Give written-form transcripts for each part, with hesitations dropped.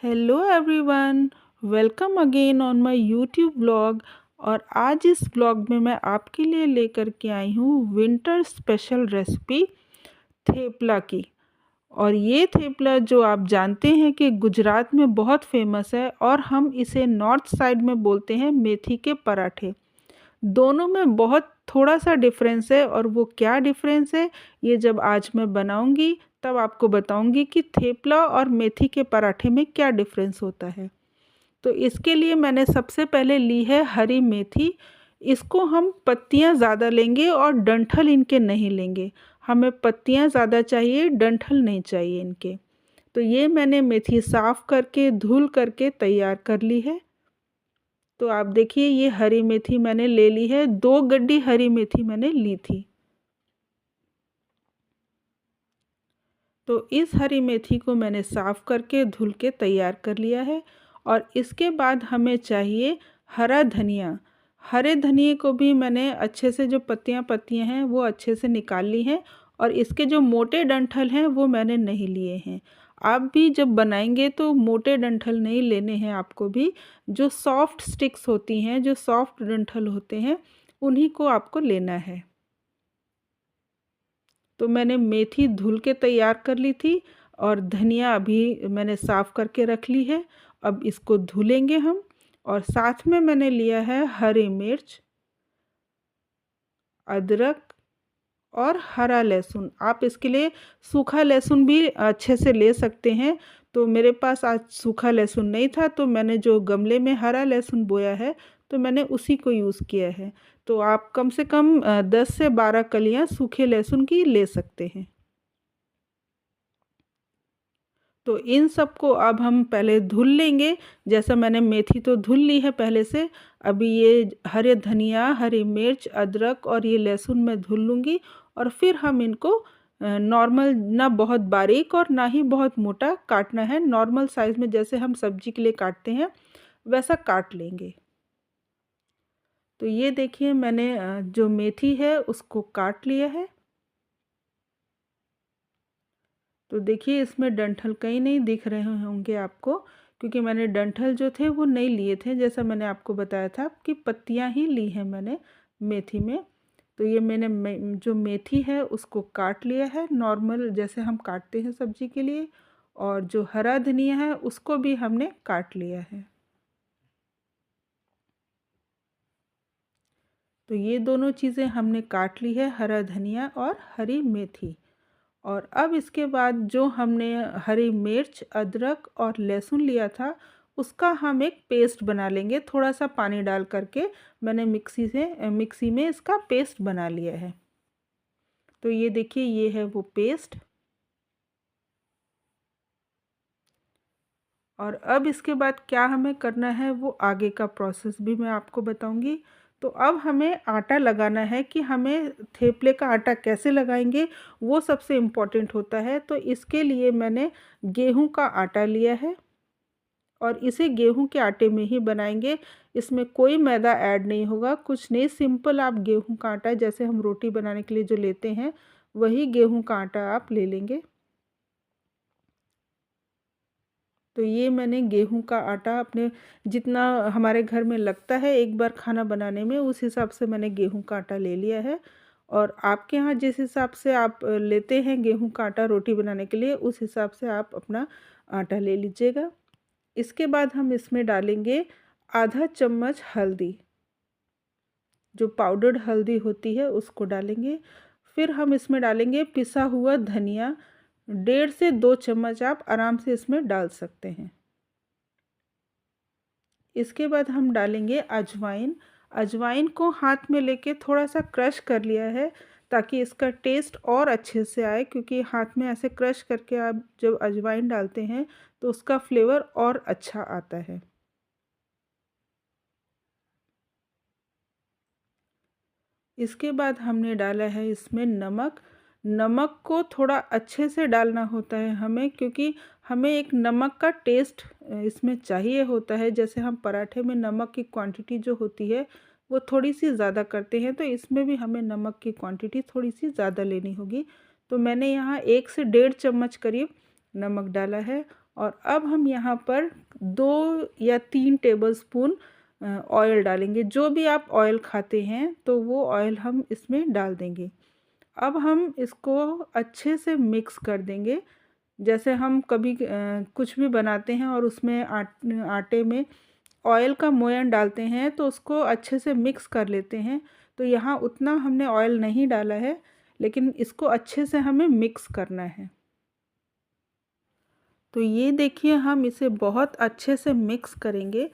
Hello everyone, welcome again on my YouTube blog. और आज इस ब्लॉग में मैं आपके लिए लेकर के आई हूँ विंटर स्पेशल रेसिपी थेपला की। और ये थेपला जो आप जानते हैं कि गुजरात में बहुत फेमस है और हम इसे नॉर्थ साइड में बोलते हैं मेथी के पराठे। दोनों में बहुत थोड़ा सा डिफरेंस है और वो क्या डिफरेंस है ये जब आज मैं बनाऊंगी तब आपको बताऊंगी कि थेपला और मेथी के पराठे में क्या डिफरेंस होता है। तो इसके लिए मैंने सबसे पहले ली है हरी मेथी। इसको हम पत्तियां ज़्यादा लेंगे और डंठल इनके नहीं लेंगे। हमें पत्तियां ज़्यादा चाहिए, डंठल नहीं चाहिए इनके। तो ये मैंने मेथी साफ़ करके धुल करके तैयार कर ली है। तो आप देखिए ये हरी मेथी मैंने ले ली है, 2 गड्डी हरी मेथी मैंने ली थी। तो इस हरी मेथी को मैंने साफ़ करके धुल के तैयार कर लिया है। और इसके बाद हमें चाहिए हरा धनिया। हरे धनिए को भी मैंने अच्छे से जो पत्तियां पत्तियां हैं वो अच्छे से निकाल ली हैं। और इसके जो मोटे डंठल हैं वो मैंने नहीं लिए हैं। आप भी जब बनाएंगे तो मोटे डंठल नहीं लेने हैं आपको भी। जो सॉफ्ट स्टिक्स होती हैं, जो सॉफ्ट डंठल होते हैं, उन्हीं को आपको लेना है। तो मैंने मेथी धुल के तैयार कर ली थी और धनिया अभी मैंने साफ़ करके रख ली है। अब इसको धुलेंगे हम। और साथ में मैंने लिया है हरी मिर्च, अदरक और हरा लहसुन। आप इसके लिए सूखा लहसुन भी अच्छे से ले सकते हैं। तो मेरे पास आज सूखा लहसुन नहीं था तो मैंने जो गमले में हरा लहसुन बोया है तो मैंने उसी को यूज़ किया है। तो आप कम से कम 10 से 12 कलियां सूखे लहसुन की ले सकते हैं। तो इन सबको अब हम पहले धुल लेंगे। जैसा मैंने मेथी तो धुल ली है पहले से। अभी ये हरे धनिया, हरी मिर्च, अदरक और ये लहसुन मैं धुल लूँगी। और फिर हम इनको नॉर्मल, ना बहुत बारीक और ना ही बहुत मोटा काटना है। नॉर्मल साइज़ में जैसे हम सब्जी के लिए काटते हैं वैसा काट लेंगे। तो ये देखिए मैंने जो मेथी है उसको काट लिया है। तो देखिए इसमें डंठल कहीं नहीं दिख रहे होंगे आपको, क्योंकि मैंने डंठल जो थे वो नहीं लिए थे। जैसा मैंने आपको बताया था कि पत्तियां ही ली हैं मैंने मेथी में। तो ये मैंने जो मेथी है उसको काट लिया है नॉर्मल जैसे हम काटते हैं सब्जी के लिए। और जो हरा धनिया है उसको भी हमने काट लिया है। तो ये दोनों चीज़ें हमने काट ली है, हरा धनिया और हरी मेथी। और अब इसके बाद जो हमने हरी मिर्च, अदरक और लहसुन लिया था उसका हम एक पेस्ट बना लेंगे। थोड़ा सा पानी डाल करके मैंने मिक्सी में इसका पेस्ट बना लिया है। तो ये देखिए ये है वो पेस्ट। और अब इसके बाद क्या हमें करना है वो आगे का प्रोसेस भी मैं आपको बताऊंगी। तो अब हमें आटा लगाना है कि हमें थेपले का आटा कैसे लगाएंगे वो सबसे इम्पोर्टेंट होता है। तो इसके लिए मैंने गेहूं का आटा लिया है और इसे गेहूं के आटे में ही बनाएंगे। इसमें कोई मैदा ऐड नहीं होगा, कुछ नहीं। सिंपल आप गेहूं का आटा जैसे हम रोटी बनाने के लिए जो लेते हैं वही गेहूं का आटा आप ले लेंगे। तो ये मैंने गेहूं का आटा अपने जितना हमारे घर में लगता है एक बार खाना बनाने में उस हिसाब से मैंने गेहूं का आटा ले लिया है। और आपके यहाँ जिस हिसाब से आप लेते हैं गेहूं का आटा रोटी बनाने के लिए उस हिसाब से आप अपना आटा ले लीजिएगा। इसके बाद हम इसमें डालेंगे आधा चम्मच हल्दी। जो पाउडर्ड हल्दी होती है उसको डालेंगे। फिर हम इसमें डालेंगे पिसा हुआ धनिया। 1.5 से 2 चम्मच आप आराम से इसमें डाल सकते हैं। इसके बाद हम डालेंगे अजवाइन। अजवाइन को हाथ में लेके थोड़ा सा क्रश कर लिया है ताकि इसका टेस्ट और अच्छे से आए, क्योंकि हाथ में ऐसे क्रश करके आप जब अजवाइन डालते हैं तो उसका फ्लेवर और अच्छा आता है। इसके बाद हमने डाला है इसमें नमक। नमक को थोड़ा अच्छे से डालना होता है हमें, क्योंकि हमें एक नमक का टेस्ट इसमें चाहिए होता है। जैसे हम पराठे में नमक की क्वांटिटी जो होती है वो थोड़ी सी ज़्यादा करते हैं, तो इसमें भी हमें नमक की क्वांटिटी थोड़ी सी ज़्यादा लेनी होगी। तो मैंने यहाँ 1 से 1.5 चम्मच करीब नमक डाला है। और अब हम यहाँ पर 2 या 3 टेबलस्पून ऑयल डालेंगे। जो भी आप ऑयल खाते हैं तो वो ऑयल हम इसमें डाल देंगे। अब हम इसको अच्छे से मिक्स कर देंगे। जैसे हम कभी कुछ भी बनाते हैं और उसमें आटे में ऑयल का मोयन डालते हैं तो उसको अच्छे से मिक्स कर लेते हैं। तो यहाँ उतना हमने ऑयल नहीं डाला है, लेकिन इसको अच्छे से हमें मिक्स करना है। तो ये देखिए, हम इसे बहुत अच्छे से मिक्स करेंगे।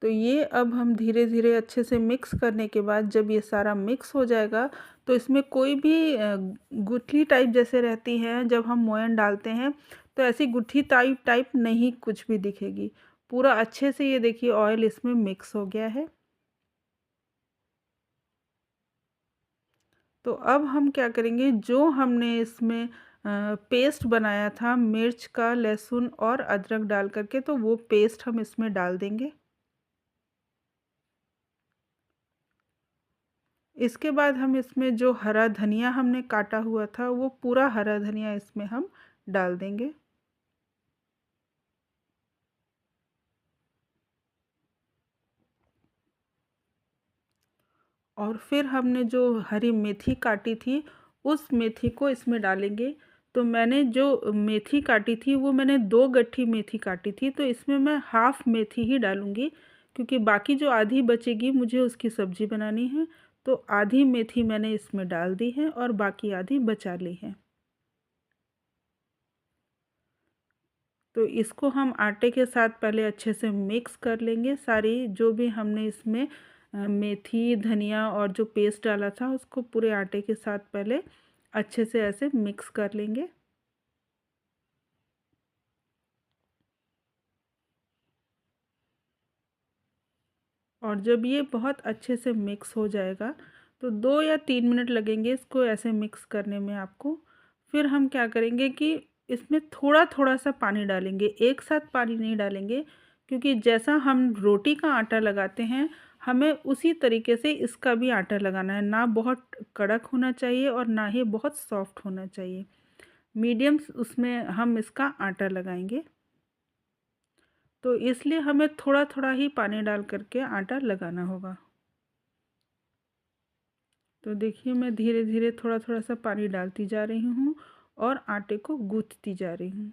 तो ये अब हम धीरे धीरे अच्छे से मिक्स करने के बाद जब ये सारा मिक्स हो जाएगा तो इसमें कोई भी गुठली टाइप जैसे रहती है, जब हम मोयन डालते हैं तो ऐसी गुठली टाइप टाइप नहीं कुछ भी दिखेगी। पूरा अच्छे से ये देखिए ऑयल इसमें मिक्स हो गया है। तो अब हम क्या करेंगे, जो हमने इसमें पेस्ट बनाया था मिर्च का, लहसुन और अदरक डाल करके, तो वो पेस्ट हम इसमें डाल देंगे। इसके बाद हम इसमें जो हरा धनिया हमने काटा हुआ था वो पूरा हरा धनिया इसमें हम डाल देंगे। और फिर हमने जो हरी मेथी काटी थी उस मेथी को इसमें डालेंगे। तो मैंने जो मेथी काटी थी वो मैंने 2 गट्ठी मेथी काटी थी, तो इसमें मैं हाफ़ मेथी ही डालूँगी, क्योंकि बाकी जो आधी बचेगी मुझे उसकी सब्ज़ी बनानी है। तो आधी मेथी मैंने इसमें डाल दी है और बाकी आधी बचा ली है। तो इसको हम आटे के साथ पहले अच्छे से मिक्स कर लेंगे। सारी जो भी हमने इसमें मेथी, धनिया और जो पेस्ट डाला था उसको पूरे आटे के साथ पहले अच्छे से ऐसे मिक्स कर लेंगे। और जब ये बहुत अच्छे से मिक्स हो जाएगा तो 2 या 3 मिनट लगेंगे इसको ऐसे मिक्स करने में आपको। फिर हम क्या करेंगे कि इसमें थोड़ा थोड़ा सा पानी डालेंगे, एक साथ पानी नहीं डालेंगे, क्योंकि जैसा हम रोटी का आटा लगाते हैं हमें उसी तरीके से इसका भी आटा लगाना है। ना बहुत कड़क होना चाहिए और ना ही बहुत सॉफ्ट होना चाहिए, मीडियम उसमें हम इसका आटा लगाएंगे। तो इसलिए हमें थोड़ा थोड़ा ही पानी डाल करके आटा लगाना होगा। तो देखिए, मैं धीरे धीरे थोड़ा थोड़ा सा पानी डालती जा रही हूँ और आटे को गूँथती जा रही हूँ।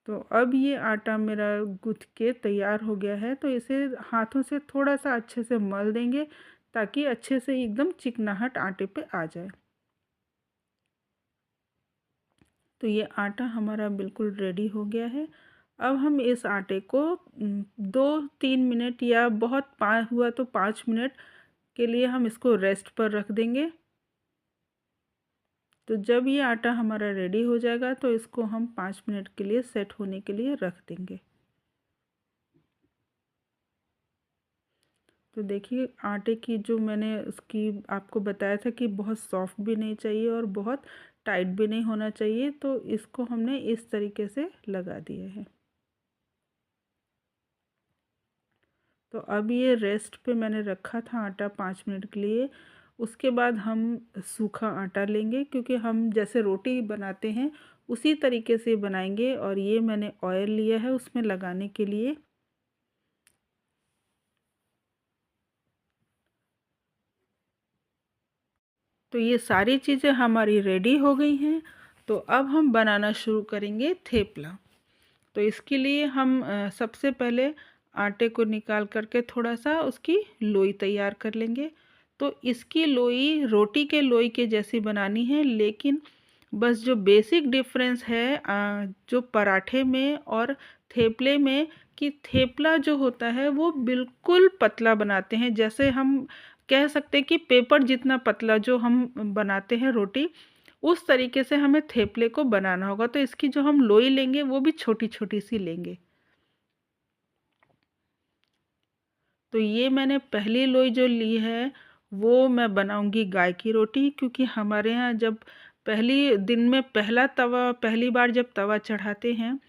तो अब ये आटा मेरा गूँथ के तैयार हो गया है। तो इसे हाथों से थोड़ा सा अच्छे से मल देंगे ताकि अच्छे से एकदम चिकनाहट आटे पे आ जाए। तो ये आटा हमारा बिल्कुल रेडी हो गया है। अब हम इस आटे को 2-3 मिनट या बहुत हुआ तो 5 मिनट के लिए हम इसको रेस्ट पर रख देंगे। तो जब ये आटा हमारा रेडी हो जाएगा तो इसको हम 5 मिनट के लिए सेट होने के लिए रख देंगे। तो देखिए, आटे की जो मैंने उसकी आपको बताया था कि बहुत सॉफ्ट भी नहीं चाहिए और बहुत टाइट भी नहीं होना चाहिए, तो इसको हमने इस तरीके से लगा दिया है। तो अब ये रेस्ट पे मैंने रखा था आटा 5 मिनट के लिए। उसके बाद हम सूखा आटा लेंगे, क्योंकि हम जैसे रोटी बनाते हैं उसी तरीके से बनाएंगे। और ये मैंने ऑयल लिया है उसमें लगाने के लिए। तो ये सारी चीज़ें हमारी रेडी हो गई हैं। तो अब हम बनाना शुरू करेंगे थेपला। तो इसके लिए हम सबसे पहले आटे को निकाल करके थोड़ा सा उसकी लोई तैयार कर लेंगे। तो इसकी लोई रोटी के लोई के जैसी बनानी है, लेकिन बस जो बेसिक डिफरेंस है जो पराठे में और थेपले में, कि थेपला जो होता है वो बिल्कुल पतला बनाते हैं। जैसे हम कह सकते हैं कि पेपर जितना पतला जो हम बनाते हैं रोटी, उस तरीके से हमें थेपले को बनाना होगा। तो इसकी जो हम लोई लेंगे वो भी छोटी छोटी सी लेंगे। तो ये मैंने पहली लोई जो ली है वो मैं बनाऊंगी गाय की रोटी, क्योंकि हमारे यहाँ जब पहली दिन में पहला तवा पहली बार जब तवा चढ़ाते हैं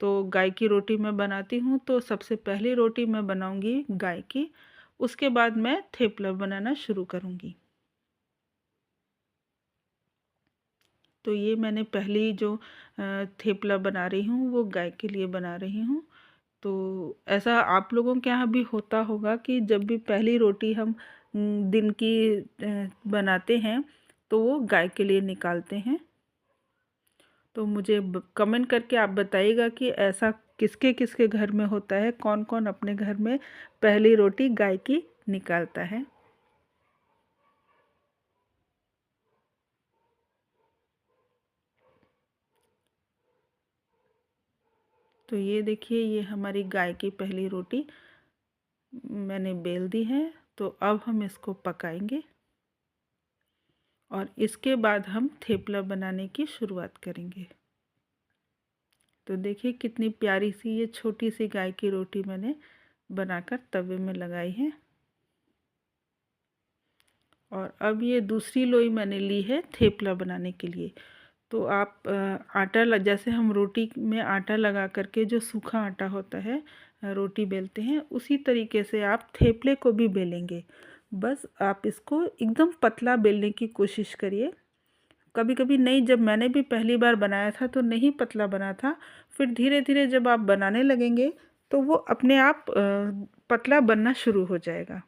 तो गाय की रोटी मैं बनाती हूँ, तो सबसे पहली रोटी मैं बनाऊँगी गाय की, उसके बाद मैं थेपला बनाना शुरू करूँगी। तो ये मैंने पहली जो थेपला बना रही हूँ वो गाय के लिए बना रही हूँ। तो ऐसा आप लोगों के यहाँ भी होता होगा कि जब भी पहली रोटी हम दिन की बनाते हैं तो वो गाय के लिए निकालते हैं। तो मुझे कमेंट करके आप बताइएगा कि ऐसा किसके किसके घर में होता है, कौन कौन अपने घर में पहली रोटी गाय की निकालता है। तो ये देखिए, ये हमारी गाय की पहली रोटी मैंने बेल दी है। तो अब हम इसको पकाएंगे और इसके बाद हम थेपला बनाने की शुरुआत करेंगे। तो देखिए कितनी प्यारी सी ये छोटी सी गाय की रोटी मैंने बनाकर तवे में लगाई है। और अब ये दूसरी लोई मैंने ली है थेपला बनाने के लिए। तो आप जैसे हम रोटी में आटा लगा करके जो सूखा आटा होता है रोटी बेलते हैं, उसी तरीके से आप थेपले को भी बेलेंगे। बस आप इसको एकदम पतला बेलने की कोशिश करिए। कभी कभी नहीं, जब मैंने भी पहली बार बनाया था तो नहीं पतला बना था, फिर धीरे धीरे जब आप बनाने लगेंगे तो वो अपने आप पतला बनना शुरू हो जाएगा।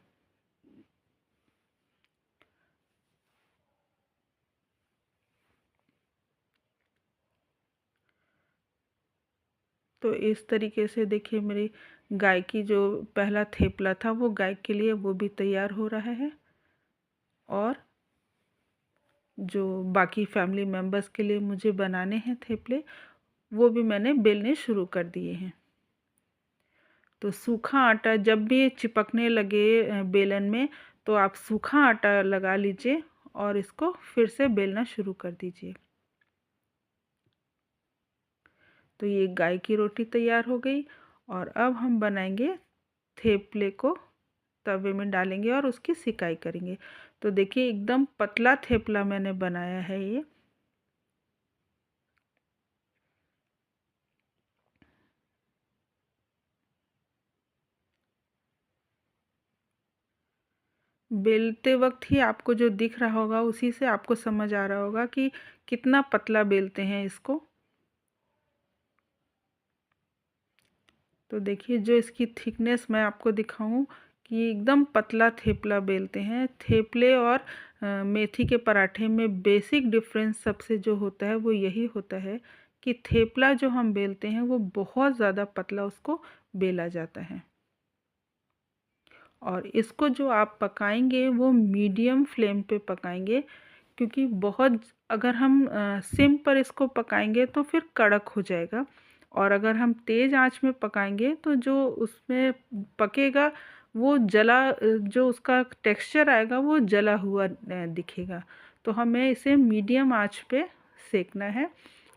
तो इस तरीके से देखिए मेरी गाय की जो पहला थेपला था वो गाय के लिए वो भी तैयार हो रहा है। और जो बाकी फैमिली मेम्बर्स के लिए मुझे बनाने हैं थेपले, वो भी मैंने बेलने शुरू कर दिए हैं। तो सूखा आटा जब भी चिपकने लगे बेलन में, तो आप सूखा आटा लगा लीजिए और इसको फिर से बेलना शुरू कर दीजिए। तो ये गाय की रोटी तैयार हो गई और अब हम बनाएंगे थेपले को, तवे में डालेंगे और उसकी सिकाई करेंगे। तो देखिए एकदम पतला थेपला मैंने बनाया है ये। बेलते वक्त ही आपको जो दिख रहा होगा उसी से आपको समझ आ रहा होगा कि कितना पतला बेलते हैं इसको। तो देखिए जो इसकी थिकनेस मैं आपको दिखाऊं कि एकदम पतला थेपला बेलते हैं। थेपले और मेथी के पराठे में बेसिक डिफरेंस सबसे जो होता है वो यही होता है कि थेपला जो हम बेलते हैं वो बहुत ज़्यादा पतला उसको बेला जाता है। और इसको जो आप पकाएंगे वो मीडियम फ्लेम पे पकाएंगे, क्योंकि बहुत अगर हम सिम पर इसको पकाएंगे तो फिर कड़क हो जाएगा। और अगर हम तेज़ आंच में पकाएंगे तो जो उसमें पकेगा वो जो उसका टेक्सचर आएगा वो जला हुआ दिखेगा। तो हमें इसे मीडियम आंच पे सेकना है।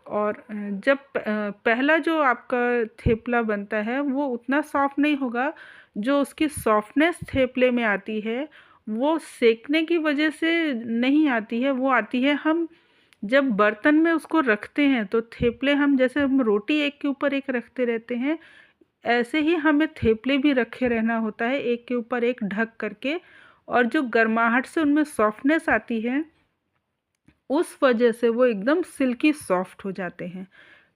और जब पहला जो आपका थेपला बनता है वो उतना सॉफ्ट नहीं होगा। जो उसकी सॉफ्टनेस थेपले में आती है वो सेकने की वजह से नहीं आती है, वो आती है हम जब बर्तन में उसको रखते हैं। तो थेपले हम जैसे हम रोटी एक के ऊपर एक रखते रहते हैं, ऐसे ही हमें थेपले भी रखे रहना होता है एक के ऊपर एक ढक करके। और जो गर्माहट से उनमें सॉफ्टनेस आती है उस वजह से वो एकदम सिल्की सॉफ्ट हो जाते हैं।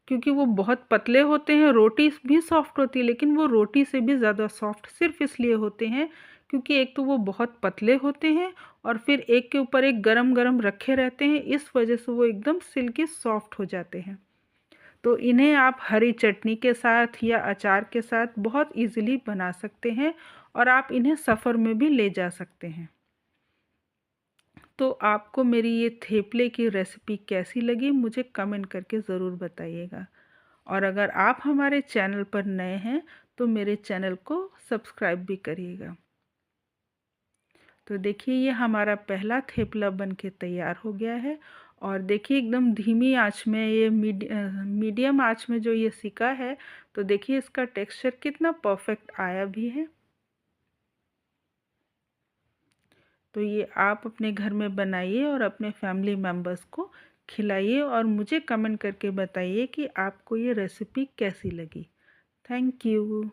क्योंकि वो बहुत पतले होते हैं, रोटी भी सॉफ्ट होती है लेकिन वो रोटी से भी ज़्यादा सॉफ्ट सिर्फ इसलिए होते हैं क्योंकि एक तो वो बहुत पतले होते हैं और फिर एक के ऊपर एक गरम गरम रखे रहते हैं, इस वजह से वो एकदम सिल्की सॉफ्ट हो जाते हैं। तो इन्हें आप हरी चटनी के साथ या अचार के साथ बहुत इजीली बना सकते हैं और आप इन्हें सफ़र में भी ले जा सकते हैं। तो आपको मेरी ये थेपले की रेसिपी कैसी लगी मुझे कमेंट करके ज़रूर बताइएगा। और अगर आप हमारे चैनल पर नए हैं तो मेरे चैनल को सब्सक्राइब भी करिएगा। तो देखिए ये हमारा पहला थेपला बन के तैयार हो गया है। और देखिए एकदम धीमी आंच में ये मीडियम आंच में जो ये सिका है, तो देखिए इसका टेक्सचर कितना परफेक्ट आया भी है। तो ये आप अपने घर में बनाइए और अपने फैमिली मेम्बर्स को खिलाइए और मुझे कमेंट करके बताइए कि आपको ये रेसिपी कैसी लगी। Thank you.